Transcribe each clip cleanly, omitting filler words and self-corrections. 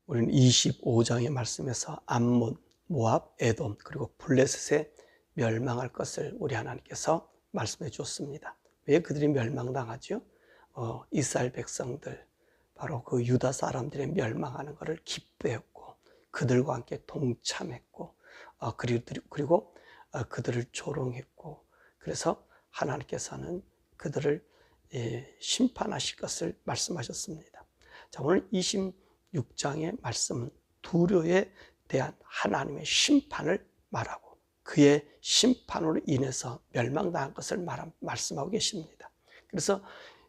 우리는 25장의 말씀에서 암몬, 모압, 에돔 그리고 블레셋에 멸망할 것을 우리 하나님께서 말씀해 주었습니다. 왜 그들이 멸망당하죠? 이스라엘 백성들, 바로 그 유다 사람들의 멸망하는 것을 기뻐했고 그들과 함께 동참했고 그리고 그들을 조롱했고, 그래서 하나님께서는 그들을 심판하실 것을 말씀하셨습니다. 자, 오늘 26장의 말씀은 두로에 대한 하나님의 심판을 말하고 그의 심판으로 인해서 멸망당한 것을 말씀하고 계십니다. 그래서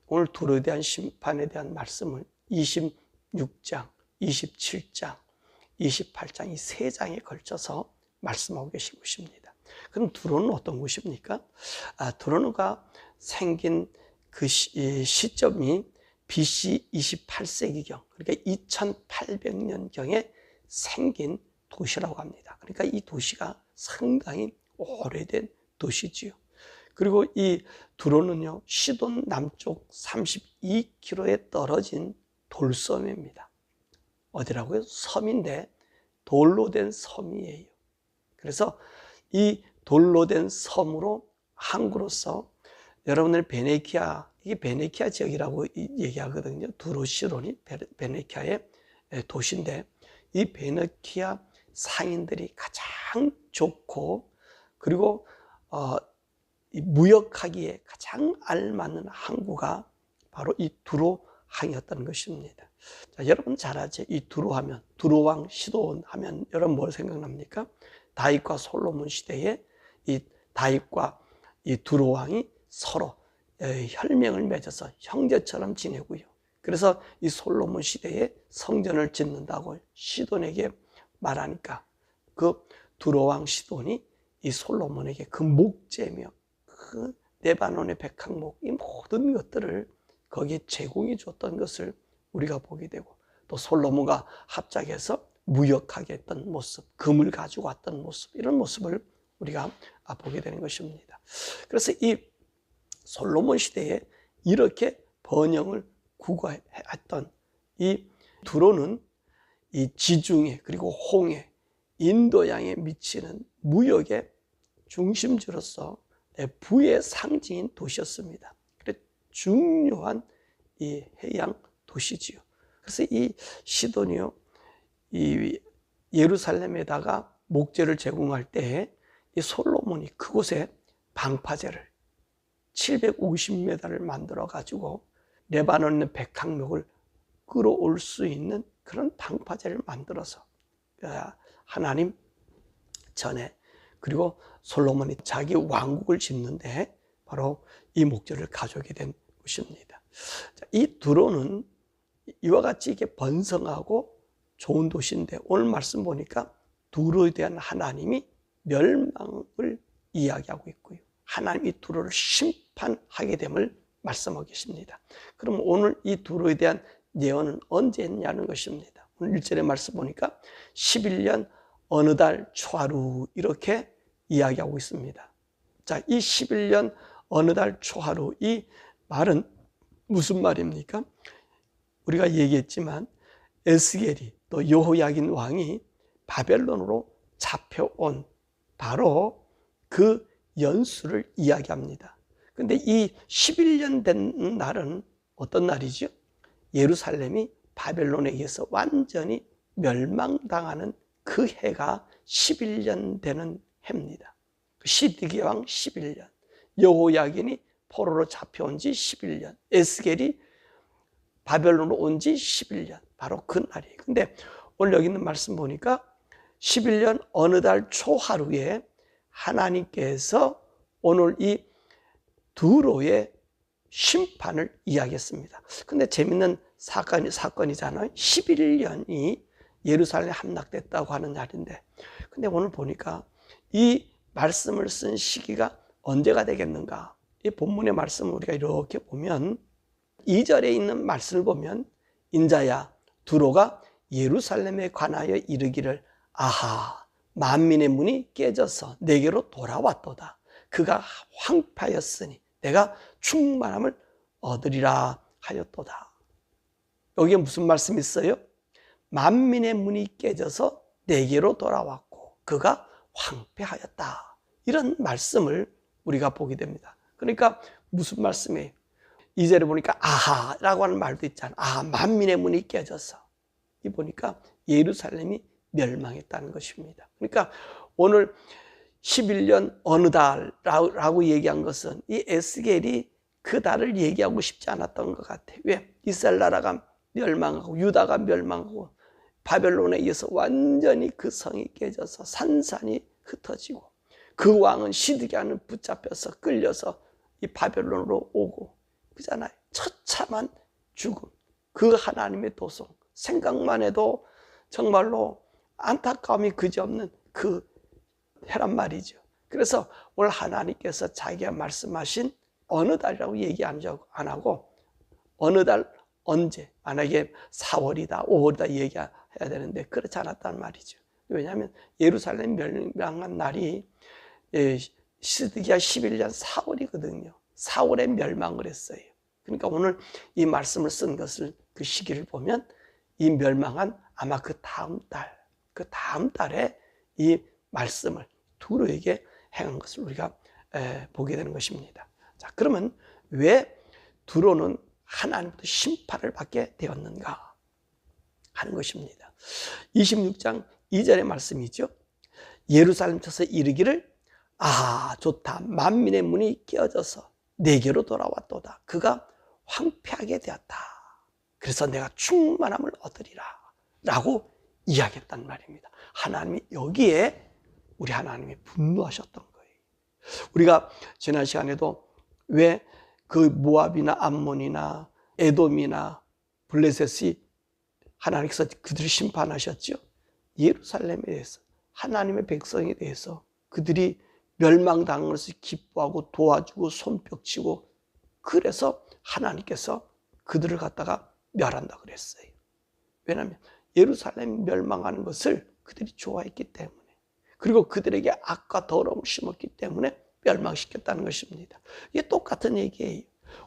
오늘 두로에 대한 심판에 대한 말씀을 26장, 27장, 28장 이 세 장에 걸쳐서 말씀하고 계신 것입니다. 그럼 두로는 어떤 곳입니까? 두로가 생긴 그 시점이 BC 28세기경, 그러니까 2800년경에 생긴 도시라고 합니다. 그러니까 이 도시가 상당히 오래된 도시지요. 그리고 이 두로는요, 시돈 남쪽 32km에 떨어진 돌섬입니다. 어디라고요? 섬인데 돌로 된 섬이에요. 그래서 이 돌로 된 섬으로 항구로서 여러분들 베네키아, 이게 베네키아 지역이라고 얘기하거든요. 두로 시돈이 베네키아의 도시인데 이 베네키아 상인들이 가장 좋고 그리고 무역하기에 가장 알맞는 항구가 바로 이 두로 항이었다는 것입니다. 자, 여러분 잘 아죠? 이 두로 하면, 두로왕 시돈 하면 여러분 뭘 생각납니까? 다윗과 솔로몬 시대에 이 다윗과 이 두로왕이 서로 혈맹을 맺어서 형제처럼 지내고요. 그래서 이 솔로몬 시대에 성전을 짓는다고 시돈에게 말하니까 그 두로왕 시돈이 이 솔로몬에게 그 목재며 그 레바논의 백향목 이 모든 것들을 거기에 제공해 줬던 것을 우리가 보게 되고, 또 솔로몬과 합작해서 무역하게 했던 모습, 금을 가지고 왔던 모습, 이런 모습을 우리가 보게 되는 것입니다. 그래서 이 솔로몬 시대에 이렇게 번영을 구가했던 이 두로는 이 지중해 그리고 홍해, 인도양에 미치는 무역의 중심지로서 부의 상징인 도시였습니다. 그래서 중요한 이 해양 도시지요. 그래서 이 시돈이요, 이 예루살렘에다가 목재를 제공할 때에 이 솔로몬이 그곳에 방파제를 750m를 만들어 가지고 레바논의 백향목을 끌어올 수 있는 그런 방파제를 만들어서 하나님 전에, 그리고 솔로몬이 자기 왕국을 짓는데 바로 이 목재를 가져오게 된 것입니다. 이 두로는 이와 같이 이렇게 번성하고 좋은 도시인데 오늘 말씀 보니까 두로에 대한 하나님이 멸망을 이야기하고 있고요. 하나님이 두로를 심판하게 됨을 말씀하고 계십니다. 그럼 오늘 이 두로에 대한 예언은 언제 했냐는 것입니다. 오늘 1절의 말씀 보니까 11년 어느 달 초하루 이렇게 이야기하고 있습니다. 자, 이 11년 어느 달 초하루 이 말은 무슨 말입니까? 우리가 얘기했지만 에스겔이 또 여호야긴 왕이 바벨론으로 잡혀온 바로 그 연수를 이야기합니다. 근데 이 11년 된 날은 어떤 날이죠? 예루살렘이 바벨론에 의해서 완전히 멸망당하는 그 해가 11년 되는 해입니다. 시드기 왕 11년, 여호야긴이 포로로 잡혀온 지 11년, 에스겔이 바벨론으로 온 지 11년, 바로 그 날이에요. 근데 오늘 여기 있는 말씀 보니까 11년 어느 달 초하루에 하나님께서 오늘 이 두로의 심판을 이야기했습니다. 근데 재밌는 사건이잖아요. 11년이 예루살렘에 함락됐다고 하는 날인데, 근데 오늘 보니까 이 말씀을 쓴 시기가 언제가 되겠는가? 이 본문의 말씀을 우리가 이렇게 보면 2절에 있는 말씀을 보면 인자야 두로가 예루살렘에 관하여 이르기를 아하 만민의 문이 깨져서 내게로 돌아왔도다. 그가 황폐하였으니 내가 충만함을 얻으리라 하였도다. 여기에 무슨 말씀이 있어요? 만민의 문이 깨져서 내게로 돌아왔고 그가 황폐하였다. 이런 말씀을 우리가 보게 됩니다. 그러니까 무슨 말씀이에요? 2절에 보니까 아하라고 하는 말도 있잖아요. 아하, 만민의 문이 깨져서. 이 보니까 예루살렘이 멸망했다는 것입니다. 그러니까 오늘 11년 어느 달라고 얘기한 것은 이 에스겔이 그 달을 얘기하고 싶지 않았던 것 같아요. 왜? 이스라엘 나라가 멸망하고 유다가 멸망하고 바벨론에 의해서 완전히 그 성이 깨져서 산산이 흩어지고 그 왕은 시드기야는 붙잡혀서 끌려서 이 바벨론으로 오고 그잖아요. 처참한 죽음. 그 하나님의 도성. 생각만 해도 정말로 안타까움이 그지없는 그 해란 말이죠. 그래서 오늘 하나님께서 자기가 말씀하신 어느 달이라고 얘기 안 하고 어느 달 언제 만약에 4월이다 5월이다 얘기해야 되는데 그렇지 않았단 말이죠. 왜냐하면 예루살렘 멸망한 날이 시드기야 11년 4월이거든요. 4월에 멸망을 했어요. 그러니까 오늘 이 말씀을 쓴 것을 그 시기를 보면 이 멸망한 아마 그 다음 달에 이 말씀을 두로에게 행한 것을 우리가 보게 되는 것입니다. 자, 그러면 왜 두로는 하나님부터 심판을 받게 되었는가 하는 것입니다. 26장 2절의 말씀이죠. 예루살렘 쳐서 이르기를 아 좋다 만민의 문이 깨어져서 내게로 돌아왔도다. 그가 황폐하게 되었다. 그래서 내가 충만함을 얻으리라 라고 이야기했단 말입니다. 하나님이 여기에 우리 하나님이 분노하셨던 거예요. 우리가 지난 시간에도 왜 그 모압이나 암몬이나 에돔이나 블레셋이 하나님께서 그들을 심판하셨죠. 예루살렘에 대해서 하나님의 백성에 대해서 그들이 멸망당한 것을 기뻐하고 도와주고 손뼉치고 그래서 하나님께서 그들을 갖다가 멸한다 그랬어요. 왜냐하면 예루살렘 멸망하는 것을 그들이 좋아했기 때문에 그리고 그들에게 악과 더러움을 심었기 때문에 멸망시켰다는 것입니다. 이게 똑같은 얘기예요.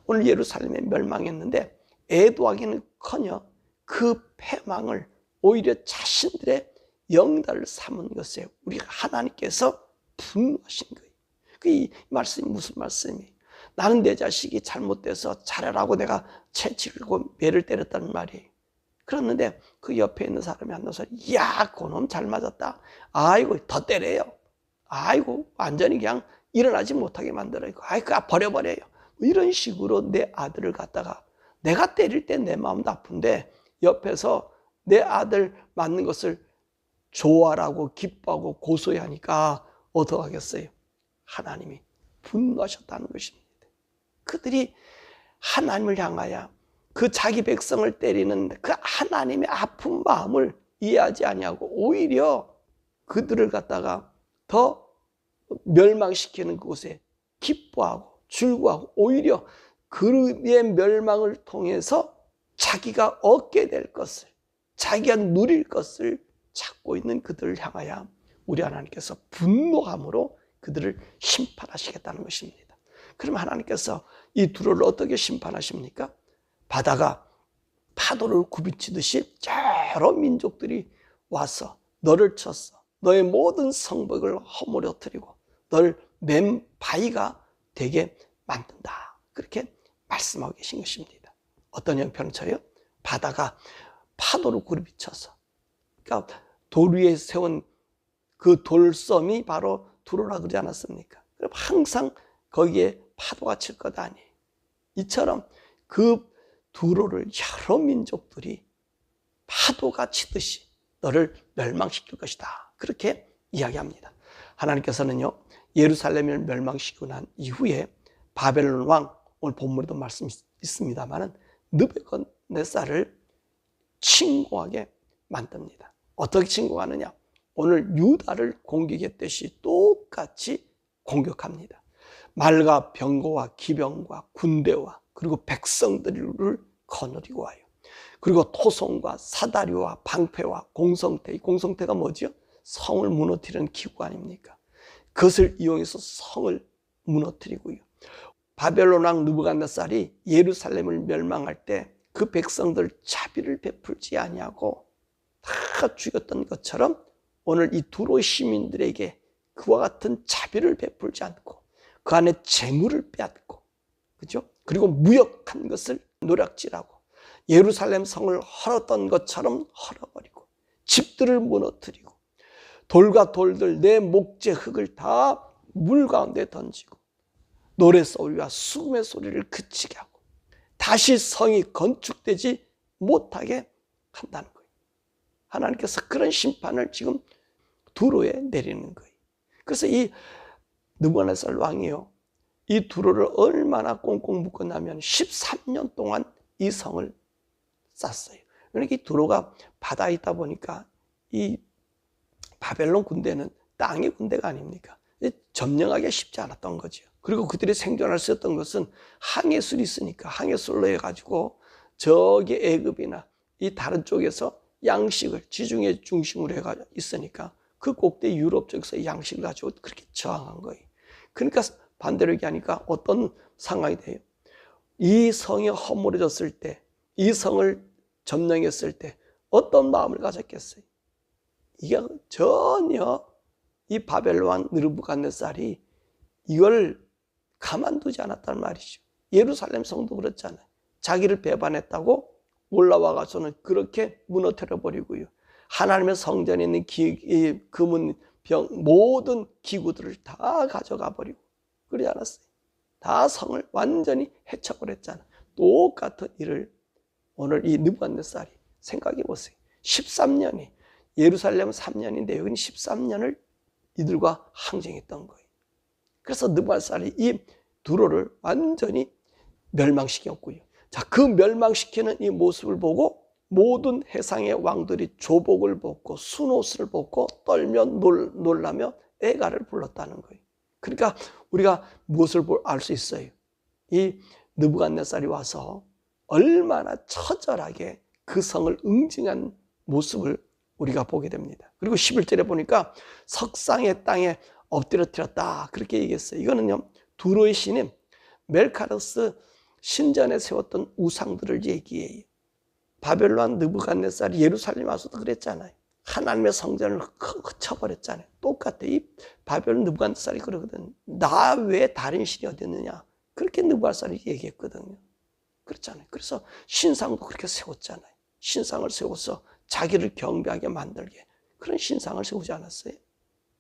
오늘 예루살렘에 멸망했는데 애도하기는커녕 그 패망을 오히려 자신들의 영달을 삼은 것에 우리가 하나님께서 분노하신 거예요. 이 말씀이 무슨 말씀이에요? 나는 내 자식이 잘못돼서 잘하라고 내가 채찍을고 매를 때렸다는 말이에요. 그랬는데 그 옆에 있는 사람이 한 놈이 야, 그놈 잘 맞았다. 아이고 더 때려요. 아이고 완전히 그냥 일어나지 못하게 만들어요. 아이고 버려버려요. 이런 식으로 내 아들을 갖다가 내가 때릴 때 내 마음도 아픈데 옆에서 내 아들 맞는 것을 좋아하고 기뻐하고 고소해하니까 어떡하겠어요? 하나님이 분노하셨다는 것입니다. 그들이 하나님을 향하여 그 자기 백성을 때리는 그 하나님의 아픈 마음을 이해하지 아니하고 오히려 그들을 갖다가 더 멸망시키는 곳에 기뻐하고 즐거워하고 오히려 그의 멸망을 통해서 자기가 얻게 될 것을 자기가 누릴 것을 찾고 있는 그들을 향하여 우리 하나님께서 분노함으로 그들을 심판하시겠다는 것입니다. 그럼 하나님께서 이 두로를 어떻게 심판하십니까? 바다가 파도를 굽이치듯이 여러 민족들이 와서 너를 쳤어. 너의 모든 성벽을 허물어뜨리고 너를 맨 바위가 되게 만든다. 그렇게 말씀하고 계신 것입니다. 어떤 형편처럼 바다가 파도를 굽이쳐서 그러니까 돌 위에 세운 그 돌섬이 바로 두로라 그러지 않았습니까? 그럼 항상 거기에 파도가 칠 것 아니에요. 이처럼 그 두로를 여러 민족들이 파도가 치듯이 너를 멸망시킬 것이다. 그렇게 이야기합니다. 하나님께서는요, 예루살렘을 멸망시키고 난 이후에 바벨론 왕, 오늘 본문에도 말씀 있습니다만은 느부갓네살을 침공하게 만듭니다. 어떻게 침공하느냐? 오늘 유다를 공격했듯이 똑같이 공격합니다. 말과 병거와 기병과 군대와 그리고 백성들을 거느리고 와요. 그리고 토성과 사다리와 방패와 공성태, 이 공성태가 뭐죠? 성을 무너뜨리는 기구 아닙니까? 그것을 이용해서 성을 무너뜨리고요. 바벨론 왕 느부갓네살이 예루살렘을 멸망할 때 그 백성들 자비를 베풀지 아니하고 다 죽였던 것처럼 오늘 이 두로 시민들에게 그와 같은 자비를 베풀지 않고 그 안에 재물을 빼앗고, 그죠? 그리고 무역한 것을 노략질하고 예루살렘 성을 헐었던 것처럼 헐어버리고 집들을 무너뜨리고 돌과 돌들 내 목재 흙을 다 물 가운데 던지고 노랫소리와 수금의 소리를 그치게 하고 다시 성이 건축되지 못하게 한다는 거예요. 하나님께서 그런 심판을 지금 두로에 내리는 거예요. 그래서 이 느부갓네살 왕이요, 이 두로를 얼마나 꽁꽁 묶어나면 13년 동안 이 성을 쌌어요. 그러니까 이 두로가 바다에 있다 보니까 이 바벨론 군대는 땅의 군대가 아닙니까? 점령하기가 쉽지 않았던 거죠. 그리고 그들이 생존할 수 있었던 것은 항해술이 있으니까 항해술로 해가지고 저기 애굽이나 이 다른 쪽에서 양식을 지중해 중심으로 해가지고 있으니까 그 꼭대 유럽 쪽에서 양식을 가지고 그렇게 저항한 거예요. 그러니까 반대로 얘기하니까 어떤 상황이 돼요? 이 성이 허물어졌을 때, 이 성을 점령했을 때 어떤 마음을 가졌겠어요? 이게 전혀 이 바벨론 왕 느부갓네살이 이걸 가만두지 않았단 말이죠. 예루살렘 성도 그렇잖아요. 자기를 배반했다고 올라와가서는 그렇게 무너뜨려 버리고요. 하나님의 성전에 있는 금은 병 모든 기구들을 다 가져가 버리고 그러지 않았어요. 다 성을 완전히 해쳐버렸잖아요. 똑같은 일을 오늘 이 느부갓네살이 생각해 보세요. 13년이 예루살렘은 3년인데 여기는 13년을 이들과 항쟁했던 거예요. 그래서 느부갓네살이 이 두로를 완전히 멸망시켰고요. 자, 그 멸망시키는 이 모습을 보고 모든 해상의 왕들이 조복을 벗고 순옷을 벗고 떨며 놀라며 애가를 불렀다는 거예요. 그러니까 우리가 무엇을 알 수 있어요? 이 느부갓네살이 와서 얼마나 처절하게 그 성을 응징한 모습을 우리가 보게 됩니다. 그리고 11절에 보니까 석상의 땅에 엎드려뜨렸다 그렇게 얘기했어요. 이거는요, 두로의 신임 멜카르스 신전에 세웠던 우상들을 얘기해요. 바벨론 느부갓네살이 예루살렘 와서도 그랬잖아요. 하나님의 성전을 흩쳐버렸잖아요. 똑같아. 이 바벨론 느부갓네살이 그러거든. 나 외에 다른 신이 어디 있느냐? 그렇게 느부갓네살이 얘기했거든요. 그렇잖아요. 그래서 신상도 그렇게 세웠잖아요. 신상을 세워서 자기를 경배하게 만들게 그런 신상을 세우지 않았어요.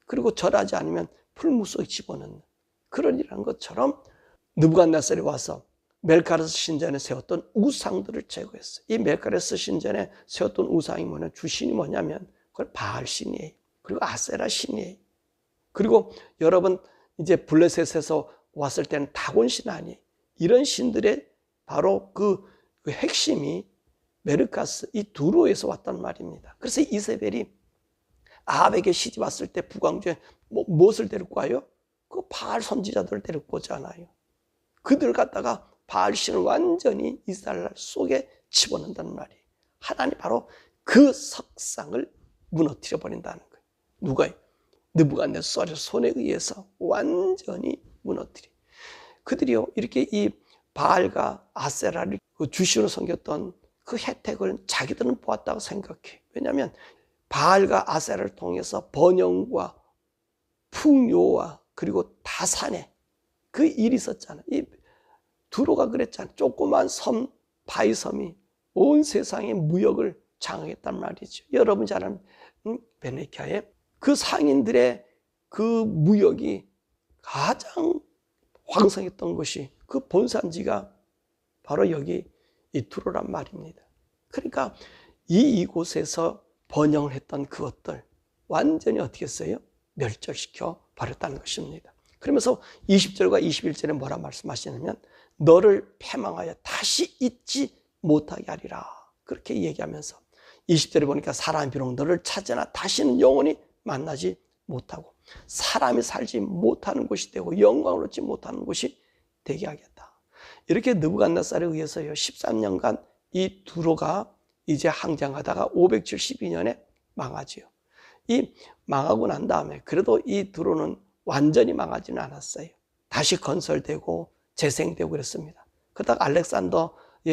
그리고 절하지 않으면 풀무속에 집어넣는 그런 일한 것처럼 느부갓네살이 와서 멜카르스 신전에 세웠던 우상들을 제거했어요. 이 멜카르스 신전에 세웠던 우상이 뭐냐? 주신이 뭐냐면 그걸 바알 신이에요. 그리고 아세라 신이에요. 그리고 여러분 이제 블레셋에서 왔을 때는 다곤 신 아니에요. 이런 신들의 바로 그 핵심이 메르카스 이 두로에서 왔단 말입니다. 그래서 이세벨이 아합에게 시집 왔을 때 북왕조에 무엇을 데리고 와요? 그 바알 선지자들을 데리고 오잖아요. 그들 갖다가 바알 신을 완전히 이스라엘 속에 집어넣는다는 말이에요. 하나님 바로 그 석상을 무너뜨려 버린다는 거예요. 누가요? 느부갓네살의 손에 의해서 완전히 무너뜨려. 그들이요 이렇게 이 바알과 아세라를 주신으로 섬겼던 그 혜택을 자기들은 보았다고 생각해. 왜냐하면 바알과 아세라를 통해서 번영과 풍요와 그리고 다산에 그 일이 있었잖아요. 이 두로가 그랬잖아요. 조그만 섬 바이섬이 온 세상의 무역을 장악했단 말이죠. 여러분 잘 아는 베네키아의 그 상인들의 그 무역이 가장 황성했던 것이 그 본산지가 바로 여기 이 두로란 말입니다. 그러니까 이곳에서 번영을 했던 그것들 완전히 어떻게 했어요? 멸절시켜 버렸다는 것입니다. 그러면서 20절과 21절에 뭐라 말씀하시냐면 너를 패망하여 다시 잊지 못하게 하리라 그렇게 얘기하면서 20절에 보니까 사람이 비록 너를 찾으나 다시는 영원히 만나지 못하고 사람이 살지 못하는 곳이 되고 영광을 얻지 못하는 곳이 되게 하겠다. 이렇게 느부갓네살에 의해서요 13년간 이 두로가 이제 항쟁하다가 572년에 망하지요. 이 망하고 난 다음에 그래도 이 두로는 완전히 망하지는 않았어요. 다시 건설되고 재생되고 그랬습니다. 그러다가 알렉산더에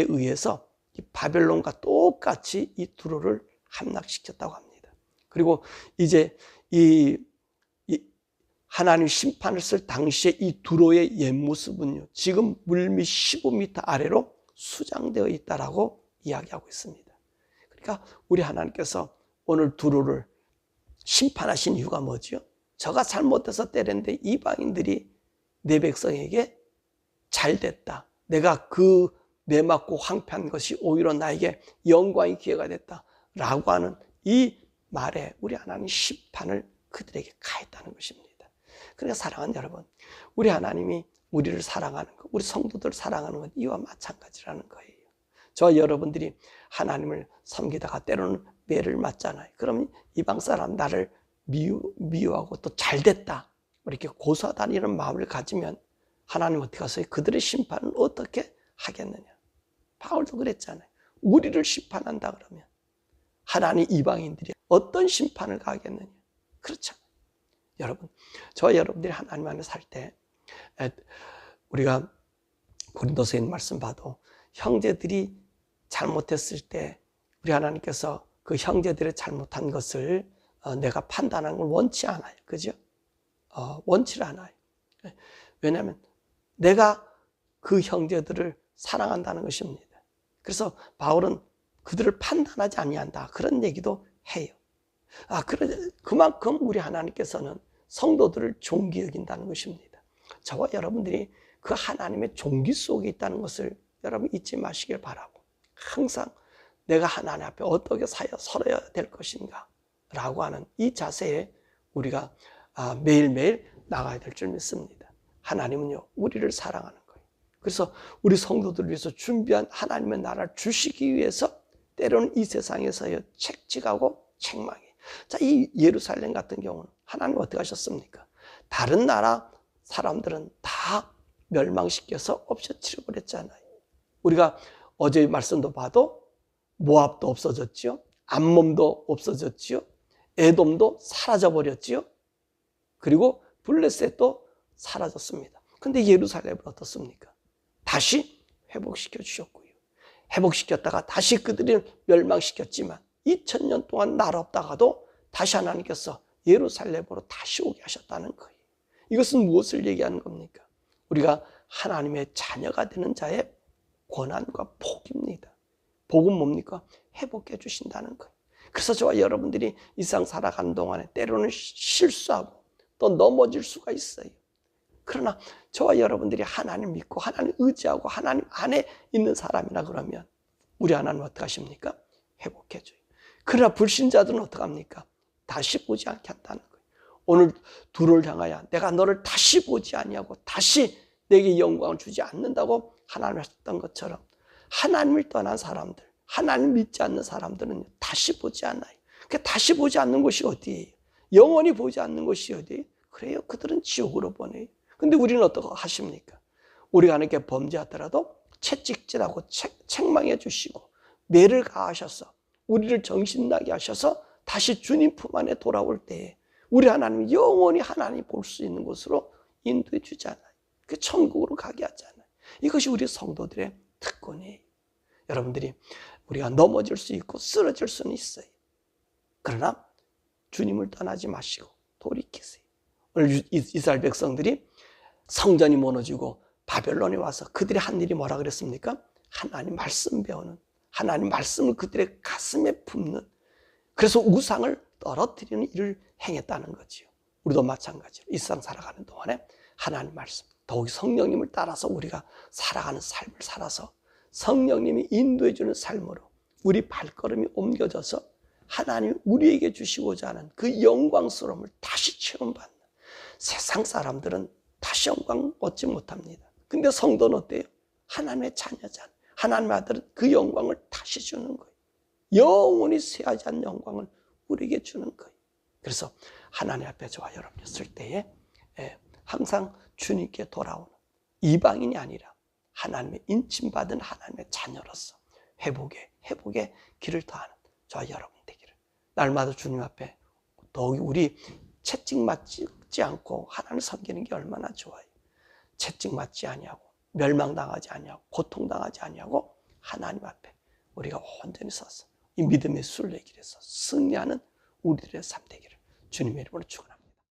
의해서 이 바벨론과 똑같이 이 두로를 함락시켰다고 합니다. 그리고 이제 이 하나님 심판을 쓸 당시에 이 두로의 옛 모습은요, 지금 물밑 15m 아래로 수장되어 있다라고 이야기하고 있습니다. 그러니까 우리 하나님께서 오늘 두로를 심판하신 이유가 뭐죠? 저가 잘못해서 때렸는데 이방인들이 내 백성에게 잘 됐다. 내가 그 매맞고 황폐한 것이 오히려 나에게 영광의 기회가 됐다. 라고 하는 이 말에 우리 하나님 심판을 그들에게 가했다는 것입니다. 그러니까 사랑하는 여러분, 우리 하나님이 우리를 사랑하는 것, 우리 성도들을 사랑하는 것 이와 마찬가지라는 거예요. 저와 여러분들이 하나님을 섬기다가 때로는 매를 맞잖아요. 그러면 이방 사람 나를 미워하고 또 잘됐다 이렇게 고소하다는 이런 마음을 가지면 하나님 어떻게 하세요? 그들의 심판은 어떻게 하겠느냐. 바울도 그랬잖아요. 우리를 심판한다 그러면 하나님 이방인들이 어떤 심판을 가하겠느냐. 그렇잖아요. 여러분, 저와 여러분들이 하나님 안에 살 때 우리가 고린도서에 있는 말씀 봐도 형제들이 잘못했을 때 우리 하나님께서 그 형제들의 잘못한 것을 내가 판단하는 걸 원치 않아요. 그죠? 원치를 않아요. 왜냐하면 내가 그 형제들을 사랑한다는 것입니다. 그래서 바울은 그들을 판단하지 아니한다. 그런 얘기도 해요. 그만큼 우리 하나님께서는 성도들을 존귀 여긴다는 것입니다. 저와 여러분들이 그 하나님의 존귀 속에 있다는 것을 여러분 잊지 마시길 바라고, 항상 내가 하나님 앞에 어떻게 서려야 될 것인가 라고 하는 이 자세에 우리가 매일매일 나가야 될 줄 믿습니다. 하나님은요, 우리를 사랑하는 거예요. 그래서 우리 성도들을 위해서 준비한 하나님의 나라를 주시기 위해서 때로는 이 세상에서요 책찍하고 책망해. 자, 이 예루살렘 같은 경우는 하나님 어떻게 하셨습니까? 다른 나라 사람들은 다 멸망시켜서 없애치려 버렸잖아요. 우리가 어제 말씀도 봐도 모압도 없어졌지요. 암몬도 없어졌지요. 에돔도 사라져 버렸지요. 그리고 블레셋도 사라졌습니다. 근데 예루살렘은 어떻습니까? 다시 회복시켜 주셨고요. 회복시켰다가 다시 그들을 멸망시켰지만 2000년 동안 나라 없다가도 다시 하나님께서 예루살렘으로 다시 오게 하셨다는 거예요. 이것은 무엇을 얘기하는 겁니까? 우리가 하나님의 자녀가 되는 자의 권한과 복입니다. 복은 뭡니까? 회복해 주신다는 거예요. 그래서 저와 여러분들이 이 세상 살아가는 동안에 때로는 실수하고 또 넘어질 수가 있어요. 그러나 저와 여러분들이 하나님 믿고 하나님 의지하고 하나님 안에 있는 사람이라 그러면 우리 하나님 어떻게 하십니까? 회복해줘요. 그러나 불신자들은 어떻게 합니까? 다시 보지 않게 한다는 거예요. 오늘 두를 향하여 내가 너를 다시 보지 아니하고 다시 내게 영광을 주지 않는다고 하나님 하셨던 것처럼 하나님을 떠난 사람들, 하나님 믿지 않는 사람들은 다시 보지 않아요. 다시 보지 않는 곳이 어디예요? 영원히 보지 않는 곳이 어디예요? 그래요. 그들은 지옥으로 보내요. 근데 우리는 어떻게 하십니까? 우리가 하나님께 범죄하더라도 채찍질하고 책망해 주시고 매를 가하셔서 우리를 정신나게 하셔서 다시 주님 품 안에 돌아올 때에 우리 하나님 영원히 하나님 볼 수 있는 곳으로 인도해 주잖아요. 그 천국으로 가게 하잖아요. 이것이 우리 성도들의 특권이에요. 여러분들이 우리가 넘어질 수 있고 쓰러질 수는 있어요. 그러나 주님을 떠나지 마시고 돌이키세요. 오늘 이스라엘 백성들이 성전이 무너지고 바벨론에 와서 그들이 한 일이 뭐라 그랬습니까? 하나님 말씀 배우는, 하나님 말씀을 그들의 가슴에 품는, 그래서 우상을 떨어뜨리는 일을 행했다는 거지요. 우리도 마찬가지로 이 세상 살아가는 동안에 하나님 말씀, 더욱 성령님을 따라서 우리가 살아가는 삶을 살아서 성령님이 인도해 주는 삶으로 우리 발걸음이 옮겨져서 하나님이 우리에게 주시고자 하는 그 영광스러움을 다시 체험받는, 세상 사람들은 다시 영광 얻지 못합니다. 근데 성도는 어때요? 하나님의 자녀잖아요. 하나님의 아들은 그 영광을 다시 주는 거예요. 영원히 쇠하지 않는 영광을 우리에게 주는 거예요. 그래서 하나님 앞에 저와 여러분이 있을 때에 항상 주님께 돌아오는 이방인이 아니라 하나님의 인침받은 하나님의 자녀로서 회복의 길을 더하는 저와 여러분 되기를, 날마다 주님 앞에 더욱이 우리 채찍 맞지 않고 하나님을 섬기는 게 얼마나 좋아요. 채찍 맞지 아니하고 멸망당하지 아니하고 고통당하지 아니하고 하나님 앞에 우리가 온전히 서서 이 믿음의 순례길에서 승리하는 우리들의 삶 되기를 주님의 이름으로 축원합니다.